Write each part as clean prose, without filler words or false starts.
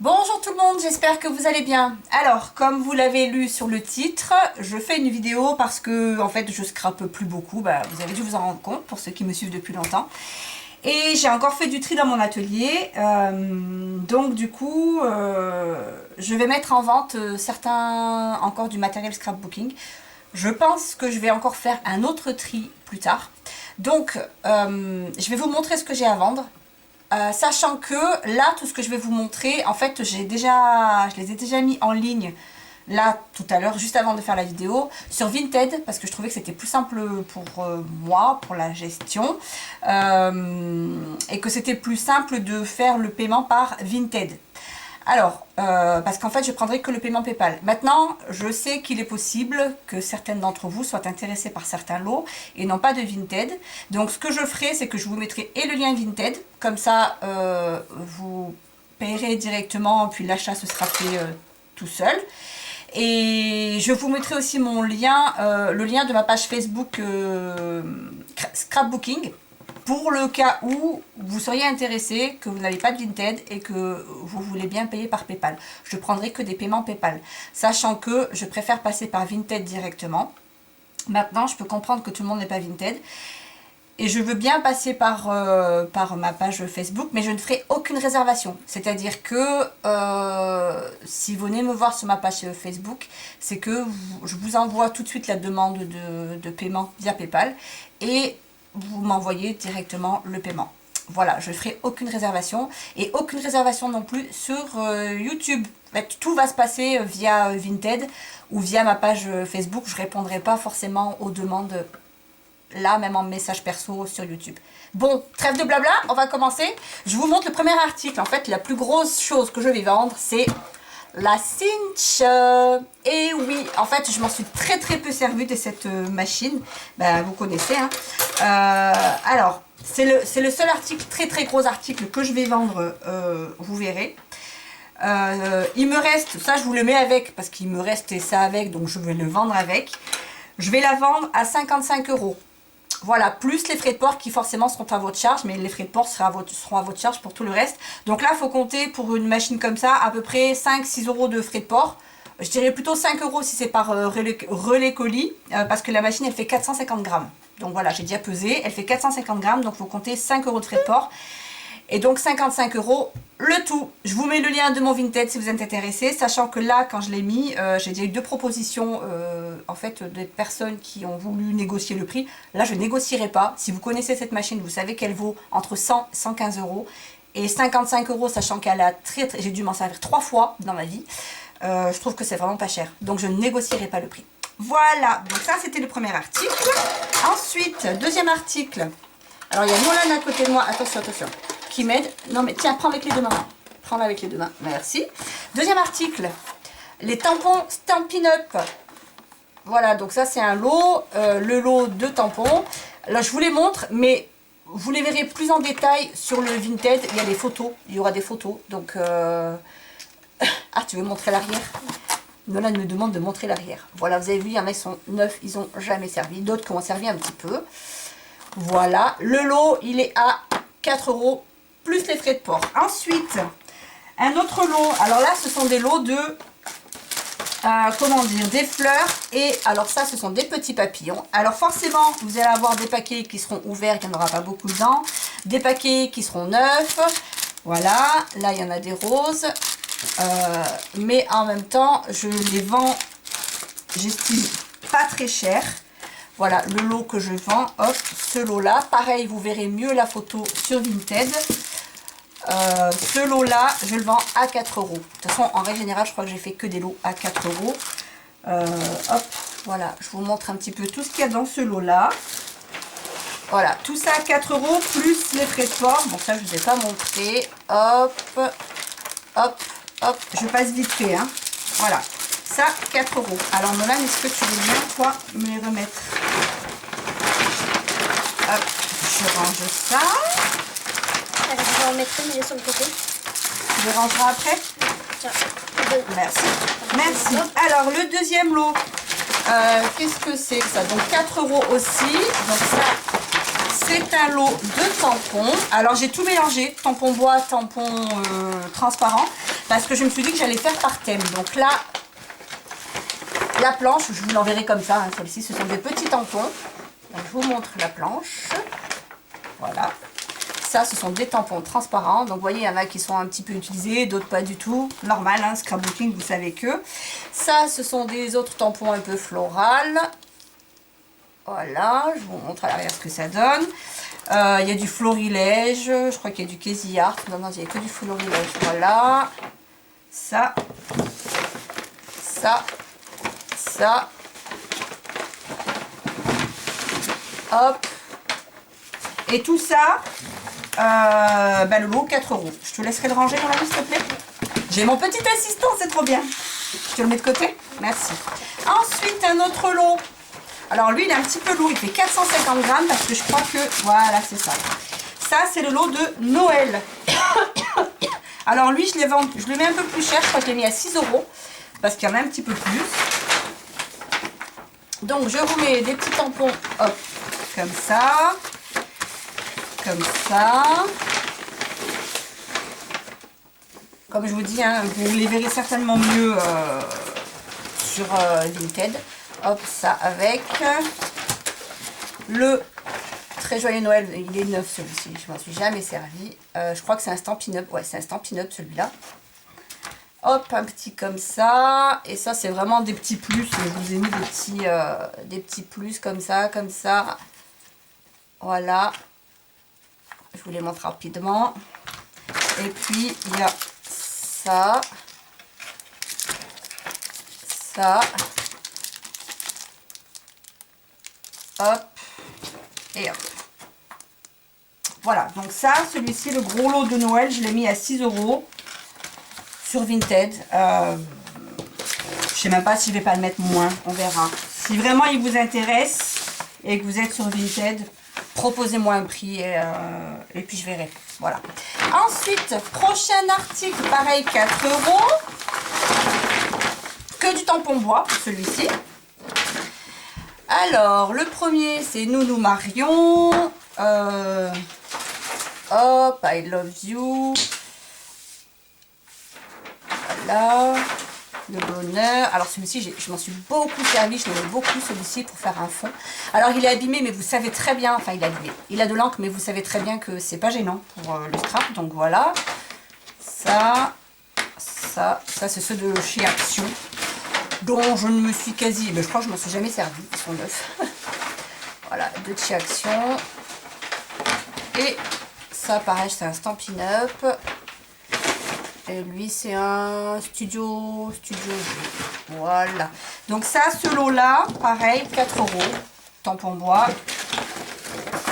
Bonjour tout le monde, j'espère que vous allez bien. Alors, comme vous l'avez lu sur le titre, je fais une vidéo parce que, en fait, je scrape plus beaucoup. Vous avez dû vous en rendre compte, pour ceux qui me suivent depuis longtemps. Et j'ai encore fait du tri dans mon atelier. Donc, du coup, je vais mettre en vente certains, encore du matériel scrapbooking. Je pense que je vais encore faire un autre tri plus tard. Donc, je vais vous montrer ce que j'ai à vendre. Sachant que là, tout ce que je vais vous montrer, en fait, je les ai déjà mis en ligne, là, tout à l'heure, juste avant de faire la vidéo, sur Vinted, parce que je trouvais que c'était plus simple pour moi, pour la gestion, et que c'était plus simple de faire le paiement par Vinted. Alors, parce qu'en fait, je prendrai que le paiement PayPal. Maintenant, je sais qu'il est possible que certaines d'entre vous soient intéressées par certains lots et non pas de Vinted. Donc, ce que je ferai, c'est que je vous mettrai et le lien Vinted. Comme ça, vous payerez directement, puis l'achat se sera fait tout seul. Et je vous mettrai aussi mon lien, le lien de ma page Facebook Scrapbooking. Pour le cas où vous seriez intéressé, que vous n'avez pas de Vinted et que vous voulez bien payer par PayPal. Je prendrai que des paiements PayPal, sachant que je préfère passer par Vinted directement. Maintenant, je peux comprendre que tout le monde n'est pas Vinted. Et je veux bien passer par ma page Facebook, mais je ne ferai aucune réservation. C'est-à-dire que si vous venez me voir sur ma page Facebook, c'est que je vous envoie tout de suite la demande de paiement via PayPal. Et vous m'envoyez directement le paiement. Voilà, je ne ferai aucune réservation et aucune réservation non plus sur YouTube. En fait, tout va se passer via Vinted ou via ma page Facebook. Je ne répondrai pas forcément aux demandes là, même en message perso sur YouTube. Bon, trêve de blabla, on va commencer. Je vous montre le premier article. En fait, la plus grosse chose que je vais vendre, c'est la cinch. Et oui, en fait, je m'en suis très peu servie de cette machine. Vous connaissez. Hein. Alors, c'est le seul article, très gros article que je vais vendre. Vous verrez. Il me reste, ça je vous le mets avec, parce qu'il me reste ça avec, donc je vais le vendre avec. Je vais la vendre à 55 €. Voilà, plus les frais de port qui forcément seront à votre charge, mais les frais de port seront à votre charge pour tout le reste. Donc là, il faut compter pour une machine comme ça, à peu près 5-6 € de frais de port. Je dirais plutôt 5 € si c'est par relais colis, parce que la machine, elle fait 450 grammes. Donc voilà, j'ai déjà pesé, elle fait 450 grammes, donc il faut compter 5 € de frais de port. Et donc 55 € le tout. Je vous mets le lien de mon Vinted si vous êtes intéressé, sachant que là, quand je l'ai mis, j'ai déjà eu 2 propositions en fait des personnes qui ont voulu négocier le prix. Là, je ne négocierai pas. Si vous connaissez cette machine, vous savez qu'elle vaut entre 100 et 115 € et 55 €, sachant qu'elle a j'ai dû m'en servir 3 fois dans ma vie. Je trouve que c'est vraiment pas cher. Donc, je ne négocierai pas le prix. Voilà. Donc ça, c'était le premier article. Ensuite, deuxième article. Alors, il y a Nolan à côté de moi. Attention. Qui m'aide. Non mais tiens, prends avec les deux mains. Prends-la avec les deux mains. Merci. Deuxième article. Les tampons Stampin' Up. Voilà, donc ça c'est un lot. Le lot de tampons. Là, je vous les montre, mais vous les verrez plus en détail sur le Vinted. Il y a des photos. Il y aura des photos. Donc, ah, tu veux montrer l'arrière? Nolan me demande de montrer l'arrière. Voilà, vous avez vu, il y en a qui sont neufs. Ils n'ont jamais servi. D'autres qui ont servi un petit peu. Voilà. Le lot, il est à 4 € plus les frais de port. Ensuite, un autre lot. Alors là, ce sont des lots de, comment dire, des fleurs. Et alors ça, ce sont des petits papillons. Alors forcément, vous allez avoir des paquets qui seront ouverts, il n'y en aura pas beaucoup dedans. Des paquets qui seront neufs. Voilà, là, il y en a des roses. Mais en même temps, je les vends, j'estime, pas très cher. Voilà le lot que je vends, hop, ce lot-là. Pareil, vous verrez mieux la photo sur Vinted. Ce lot-là, je le vends à 4 €. De toute façon, en règle générale, je crois que j'ai fait que des lots à 4 €. Hop, voilà, je vous montre un petit peu tout ce qu'il y a dans ce lot-là. Voilà, tout ça à 4 € plus les frais de port. Bon, ça, je ne vous ai pas montré. Hop, je passe vite fait, hein. Voilà. Ça, 4 €. Alors, Nolan, est-ce que tu veux bien, toi, me les remettre? Hop, je range ça. Je vais en mettre une, mais sur le côté. Je les rangerai après. Tiens. Merci. Alors, le deuxième lot, qu'est-ce que c'est que ça? Donc, 4 € aussi. Donc, ça, c'est un lot de tampons. Alors, j'ai tout mélangé. Tampon bois, tampon transparent. parce que je me suis dit que j'allais faire par thème. Donc là, la planche, je vous l'enverrai comme ça, hein, celle-ci, ce sont des petits tampons. Donc, je vous montre la planche. Voilà. Ça, ce sont des tampons transparents. Donc, vous voyez, il y en a qui sont un petit peu utilisés, d'autres pas du tout. Normal, hein, scrapbooking, vous savez que. Ça, ce sont des autres tampons un peu florales. Voilà, je vous montre à l'arrière ce que ça donne. Il y a du florilège, je crois qu'il y a du Casey Art. Non, non, il n'y a que du florilège. Voilà. Ça. Ça. Ça. Hop. Et tout ça, le lot, 4 €. Je te laisserai le ranger dans la liste, s'il te plaît. J'ai mon petit assistant, c'est trop bien. Je te le mets de côté. Merci. Ensuite, un autre lot. Alors lui, il est un petit peu lourd. Il fait 450 grammes parce que je crois que... Voilà, c'est ça. Ça, c'est le lot de Noël. Alors lui, je le mets un peu plus cher. Je crois que je l'ai mis à 6 € parce qu'il y en a un petit peu plus. Donc, je vous mets des petits tampons. Hop, comme ça. Comme ça. Comme je vous dis, hein, vous les verrez certainement mieux sur Vinted. Hop, ça avec le très joyeux Noël. Il est neuf celui-ci, je m'en suis jamais servi. Je crois que c'est un Stampin' Up. Ouais, c'est un Stampin' Up celui-là. Hop, un petit comme ça. Et ça, c'est vraiment des petits plus. Je vous ai mis des petits plus comme ça, comme ça. Voilà. Je vous les montre rapidement. Et puis, il y a ça. Ça. Hop. Et hop. Voilà. Donc ça, celui-ci, le gros lot de Noël, je l'ai mis à 6 € sur Vinted. Je sais même pas si je vais pas le mettre moins. On verra. Si vraiment il vous intéresse et que vous êtes sur Vinted, proposez-moi un prix et puis je verrai. Voilà. Ensuite, prochain article, pareil, 4 €. Que du tampon bois, celui-ci. Alors, le premier, c'est Nounou Marion. Hop, I love you. Voilà. Le bonheur. Alors celui-ci, je m'en suis beaucoup servi, je l'aimais beaucoup celui-ci pour faire un fond. Alors il est abîmé, mais vous savez très bien, enfin il est abîmé. Il a de l'encre, mais vous savez très bien que c'est pas gênant pour le scrap. Donc voilà. Ça c'est ceux de chez Action, dont je ne me suis mais je crois que je ne m'en suis jamais servi. Ils sont neufs. Voilà, de chez Action. Et ça pareil, c'est un Stampin' Up. Et lui, c'est un studio G. Voilà. Donc ça, ce lot-là, pareil, 4 €. Tampon bois.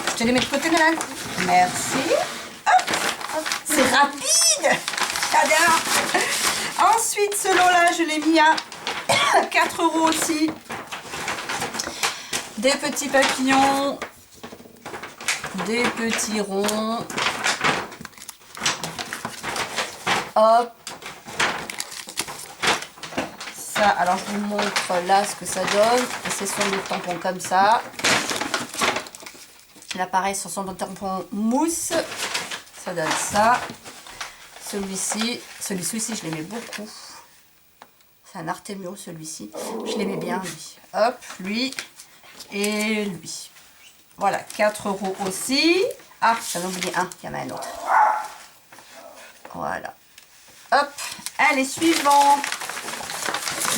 Je te les mets de côté, Mélanie. Merci. Hop, hop. C'est rapide. J'adore. Ensuite, ce lot-là, je l'ai mis à 4 € aussi. Des petits papillons. Des petits ronds. Hop. Ça, alors je vous montre là ce que ça donne. Ce sont des tampons comme ça. Là pareil, ce sont des tampons mousse. Ça donne ça. Celui-ci aussi, je l'aimais beaucoup. C'est un Artemio celui-ci. Je l'aimais bien lui. Hop, lui et lui. Voilà, 4 € aussi. Ah, j'en ai oublié un, il y en a un autre. Voilà. Hop, allez, suivant.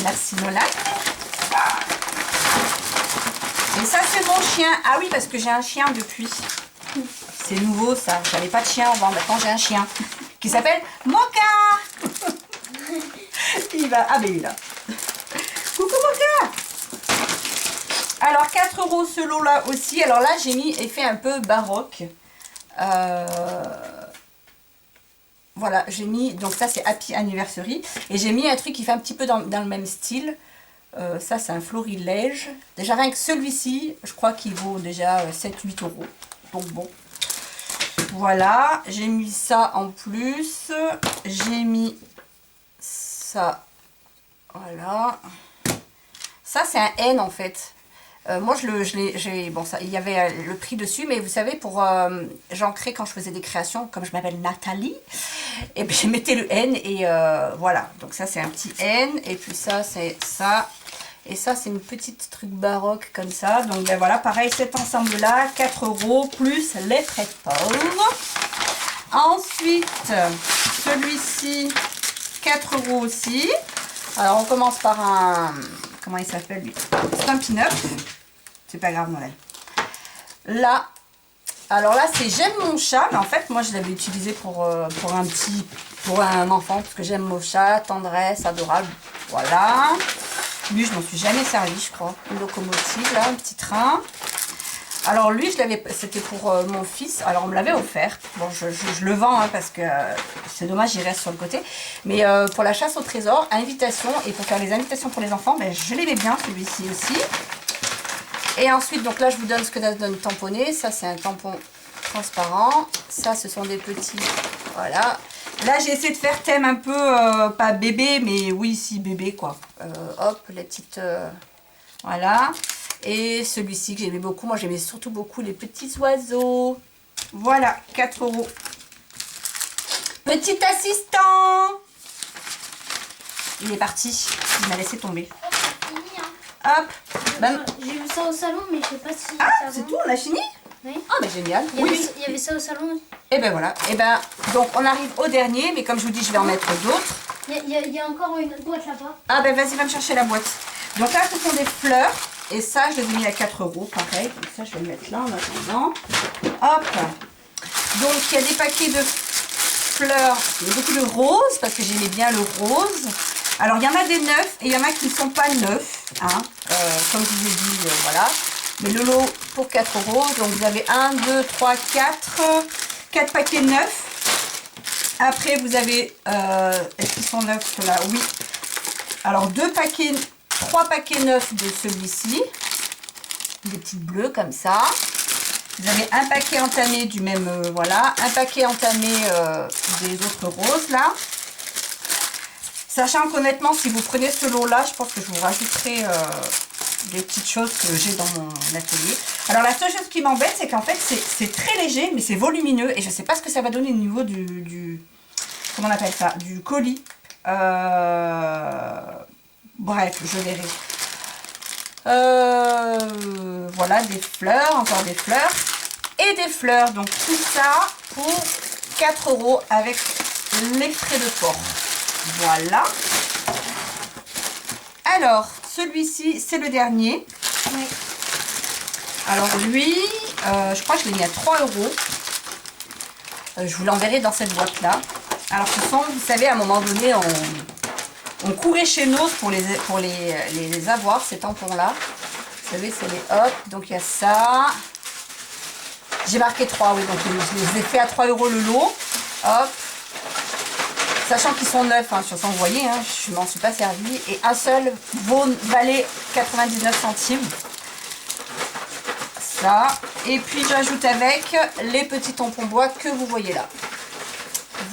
Merci Nolan. Et ça, c'est mon chien. Ah oui, parce que j'ai un chien depuis. C'est nouveau ça. J'avais pas de chien avant. Maintenant, j'ai un chien qui s'appelle Moka. Il va. Ah, ben il est là. Coucou Moka. Alors, 4 € ce lot-là aussi. Alors là, j'ai mis effet un peu baroque. Voilà, j'ai mis, donc ça c'est Happy Anniversary, et j'ai mis un truc qui fait un petit peu dans le même style. Ça c'est un florilège. Déjà rien que celui-ci, je crois qu'il vaut déjà 7-8 €. Donc bon, voilà, j'ai mis ça en plus. J'ai mis ça, voilà. Ça c'est un N en fait. Moi, bon, ça, il y avait le prix dessus, mais vous savez, pour j'ancrais quand je faisais des créations, comme je m'appelle Nathalie, et puis je mettais le N, et voilà. Donc ça, c'est un petit N, et puis ça, c'est ça, et ça, c'est une petite truc baroque comme ça. Donc ben voilà, pareil, cet ensemble-là, 4 € plus les frais de port. Ensuite, celui-ci, 4 € aussi. Alors, on commence par un... Comment il s'appelle lui? C'est un pin-up. C'est pas grave, Noël. Là, alors là, c'est J'aime mon chat. Mais en fait, moi, je l'avais utilisé pour un enfant. Parce que j'aime mon chat, tendresse, adorable. Voilà. Lui, je m'en suis jamais servi, je crois. Une locomotive, là, un petit train. Alors lui, c'était pour mon fils. Alors on me l'avait offert. Bon, je le vends hein, parce que c'est dommage, il reste sur le côté. Mais pour la chasse au trésor, invitation, et pour faire les invitations pour les enfants, ben, je l'aimais bien celui-ci aussi. Et ensuite, donc là, je vous donne ce que ça donne tamponné. Ça, c'est un tampon transparent. Ça, ce sont des petits... Voilà. Là, j'ai essayé de faire thème un peu, pas bébé, mais oui, si, bébé, quoi. Hop, les petites... voilà. Et celui-ci que j'aimais beaucoup. Moi, j'aimais surtout beaucoup les petits oiseaux. Voilà, 4 €. Petit assistant. Il est parti. Il m'a laissé tomber. Hop. J'ai vu ça au salon, mais je sais pas si... Ah, c'est tout, on a fini? Oui. Ah, mais génial. Il y avait ça au salon. Et ben voilà. Et ben, donc on arrive au dernier, mais comme je vous dis, je vais en mettre d'autres. Il y a encore une boîte là-bas. Ah ben vas-y, va me chercher la boîte. Donc là, ce sont des fleurs. Et ça, je les ai mis à 4 €, pareil. Donc ça, je vais le mettre là en attendant. Hop. Donc, il y a des paquets de fleurs. Il y a beaucoup de roses, parce que j'aimais bien le rose. Alors, il y en a des neufs et il y en a qui ne sont pas neufs. Hein. Comme je vous ai dit, voilà. Mais le lot pour 4 €. Donc, vous avez 1, 2, 3, 4 paquets neufs. Après, vous avez... est-ce qu'ils sont neufs, ceux-là? Oui. Alors, 3 paquets neufs de celui-ci, des petites bleues comme ça. Vous avez un paquet entamé du même, voilà, un paquet entamé des autres roses là. Sachant qu'honnêtement, si vous prenez ce lot-là, je pense que je vous rajouterai des petites choses que j'ai dans mon atelier. Alors la seule chose qui m'embête, c'est qu'en fait, c'est très léger, mais c'est volumineux et je ne sais pas ce que ça va donner au niveau du comment on appelle ça, du colis. Bref, je verrai. Voilà, des fleurs, encore des fleurs. Et des fleurs. Donc tout ça pour 4 € avec les frais de port. Voilà. Alors, celui-ci, c'est le dernier. Oui. Alors lui, je crois que je l'ai mis à 3 €. Je vous l'enverrai dans cette boîte-là. Alors ce sont, vous savez, à un moment donné, on courait chez Nose pour les avoir, ces tampons-là. Vous savez, c'est les hop. Donc, il y a ça. J'ai marqué 3, oui. Donc, je les ai fait à 3 € le lot. Hop. Sachant qu'ils sont neufs, hein, sur ça, vous voyez, hein, je ne m'en suis pas servi. Et un seul valait 99 centimes. Ça. Et puis, j'ajoute avec les petits tampons bois que vous voyez là.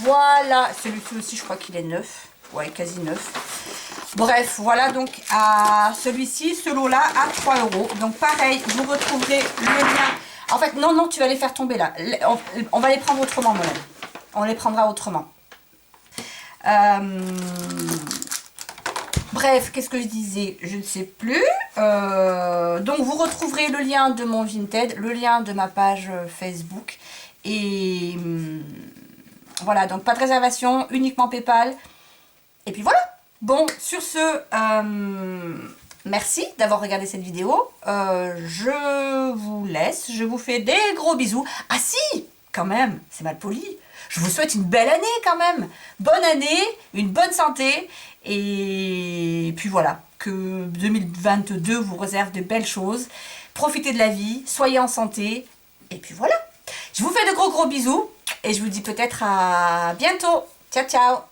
Voilà. Celui-ci aussi, je crois qu'il est neuf. Ouais, quasi neuf. Bref, voilà donc à celui-ci, ce lot-là, à 3 €. Donc pareil, vous retrouverez le lien. En fait, non, tu vas les faire tomber là. On va les prendre autrement, mon ami. On les prendra autrement. Bref, qu'est-ce que je disais? Je ne sais plus. Donc vous retrouverez le lien de mon Vinted, le lien de ma page Facebook. Et voilà, donc pas de réservation, uniquement PayPal. Et puis voilà. Bon, sur ce, merci d'avoir regardé cette vidéo. Je vous laisse. Je vous fais des gros bisous. Ah si, quand même, c'est mal poli. Je vous souhaite une belle année quand même. Bonne année, une bonne santé. Et puis voilà, que 2022 vous réserve de belles choses. Profitez de la vie, soyez en santé. Et puis voilà. Je vous fais de gros bisous. Et je vous dis peut-être à bientôt. Ciao, ciao.